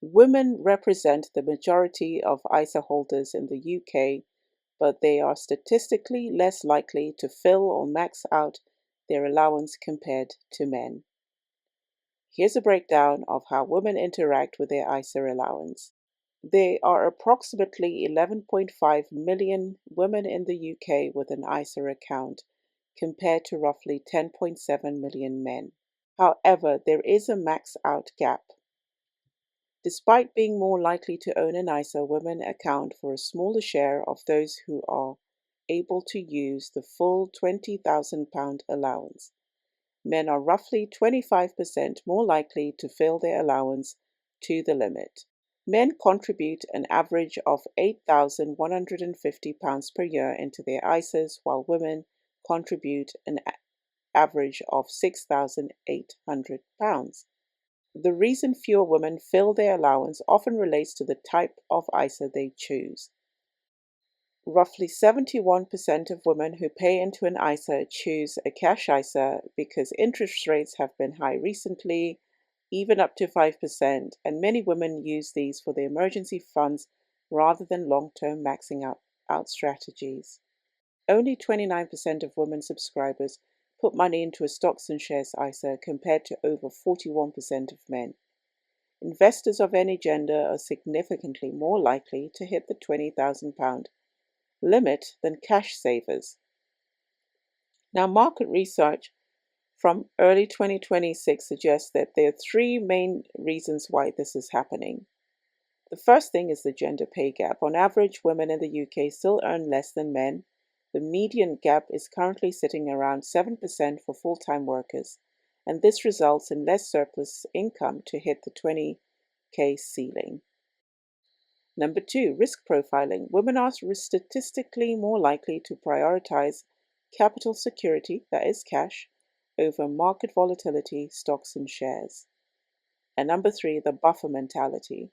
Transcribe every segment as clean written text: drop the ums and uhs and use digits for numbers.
Women represent the majority of ISA holders in the UK, but they are statistically less likely to fill or max out their allowance compared to men. Here's a breakdown of how women interact with their ISA allowance. There are approximately 11.5 million women in the UK with an ISA account, compared to roughly 10.7 million men. However, there is a max out gap. Despite being more likely to own an ISA, women account for a smaller share of those who are able to use the full £20,000 allowance. Men are roughly 25% more likely to fill their allowance to the limit. Men contribute an average of £8,150 per year into their ISAs, while women contribute an average of £6,800. The reason fewer women fill their allowance often relates to the type of ISA they choose. Roughly 71% of women who pay into an ISA choose a cash ISA because interest rates have been high recently, even up to 5%, and many women use these for their emergency funds rather than long-term maxing out strategies. Only 29% of women subscribers put money into a stocks and shares ISA compared to over 41% of men. Investors of any gender are significantly more likely to hit the £20,000 limit than cash savers. Now, market research from early 2026 suggests that there are three main reasons why this is happening. The first thing is the gender pay gap. On average, women in the UK still earn less than men. The median gap is currently sitting around 7% for full-time workers, and this results in less surplus income to hit the 20k ceiling. Number two, risk profiling. Women are statistically more likely to prioritize capital security, that is cash, over market volatility, stocks and shares. And number three, the buffer mentality.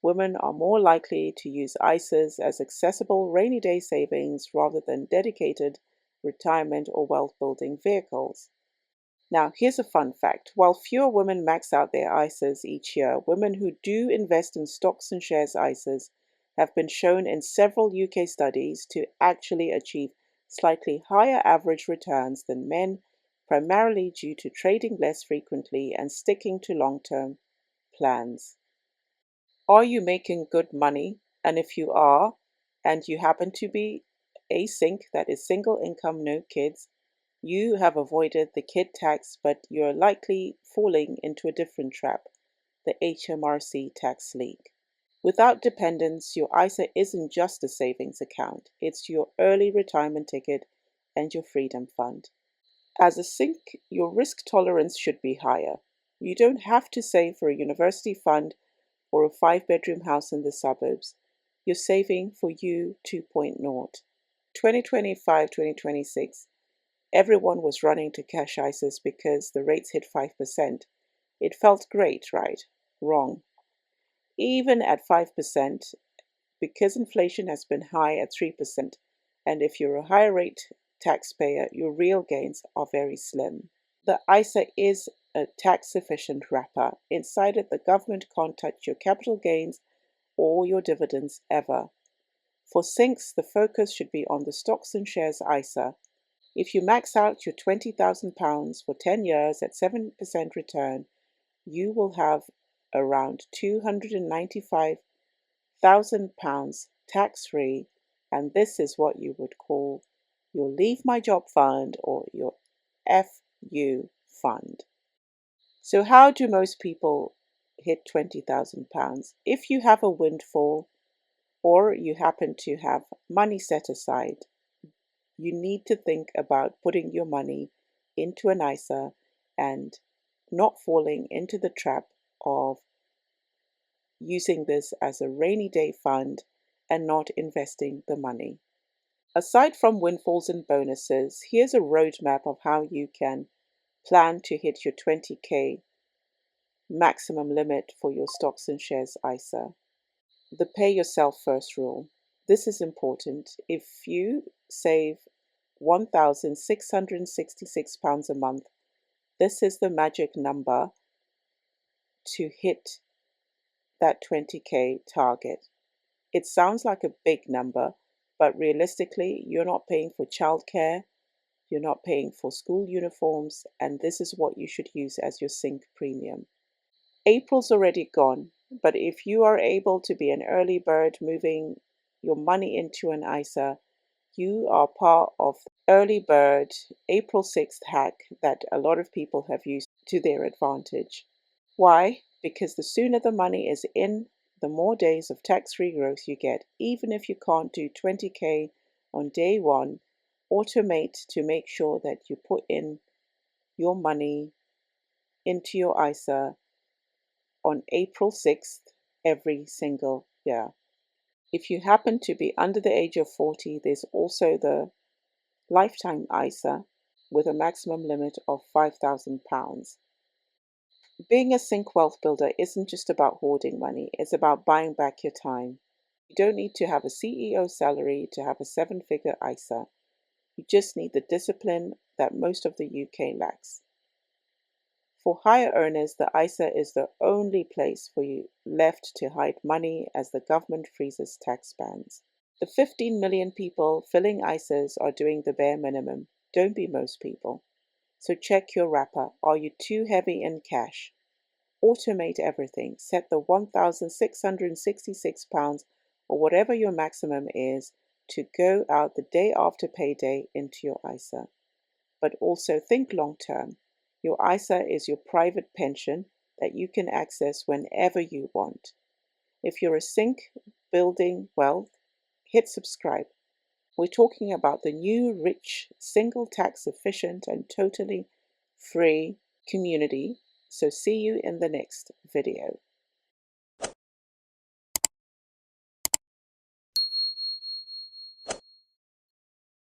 Women are more likely to use ISAs as accessible rainy day savings rather than dedicated retirement or wealth building vehicles. Now, here's a fun fact. While fewer women max out their ISAs each year, women who do invest in stocks and shares ISAs have been shown in several UK studies to actually achieve slightly higher average returns than men, primarily due to trading less frequently and sticking to long-term plans. Are you making good money? And if you are, and you happen to be async, that is single income, no kids, you have avoided the kid tax, but you're likely falling into a different trap, the HMRC tax leak. Without dependents, your ISA isn't just a savings account, it's your early retirement ticket and your freedom fund. As a sync, your risk tolerance should be higher. You don't have to save for a university fund or a 5-bedroom house in the suburbs. You're saving for you 2.0. 2025-2026, everyone was running to cash ISAs because the rates hit 5%. It felt great, right? Wrong. Even at 5%, because inflation has been high at 3%, and if you're a higher rate taxpayer, your real gains are very slim. The ISA is a tax-efficient wrapper. Inside it, the government can't touch your capital gains or your dividends ever. For sinks, the focus should be on the stocks and shares ISA. If you max out your £20,000 for 10 years at 7% return, you will have around £295,000 tax-free, and this is what you would call your Leave My Job Fund or your FU fund. So how do most people hit £20,000? If you have a windfall or you happen to have money set aside, you need to think about putting your money into an ISA and not falling into the trap of using this as a rainy day fund and not investing the money. Aside from windfalls and bonuses, here's a roadmap of how you can plan to hit your 20k maximum limit for your stocks and shares ISA. The pay yourself first rule. This is important. If you save £1,666 a month, this is the magic number to hit that 20K target. It sounds like a big number, but realistically, you're not paying for childcare, you're not paying for school uniforms, and this is what you should use as your sink premium. April's already gone, but if you are able to be an early bird moving your money into an ISA, you are part of the early bird April 6th hack that a lot of people have used to their advantage. Why? Because the sooner the money is in, the more days of tax-free growth you get. Even if you can't do 20K on day one, automate to make sure that you put in your money into your ISA on April 6th every single year. If you happen to be under the age of 40, there's also the lifetime ISA with a maximum limit of £5,000. Being a Sync Wealth Builder isn't just about hoarding money, it's about buying back your time. You don't need to have a CEO salary to have a seven-figure ISA. You just need the discipline that most of the UK lacks. For higher earners, the ISA is the only place for you left to hide money as the government freezes tax bands. The 15 million people filling ISAs are doing the bare minimum. Don't be most people. So check your wrapper. Are you too heavy in cash? Automate everything. Set the £1,666 or whatever your maximum is to go out the day after payday into your ISA. But also think long term. Your ISA is your private pension that you can access whenever you want. If you're a Sync building wealth, hit subscribe. We're talking about the new, rich, single tax efficient and totally free community. So see you in the next video.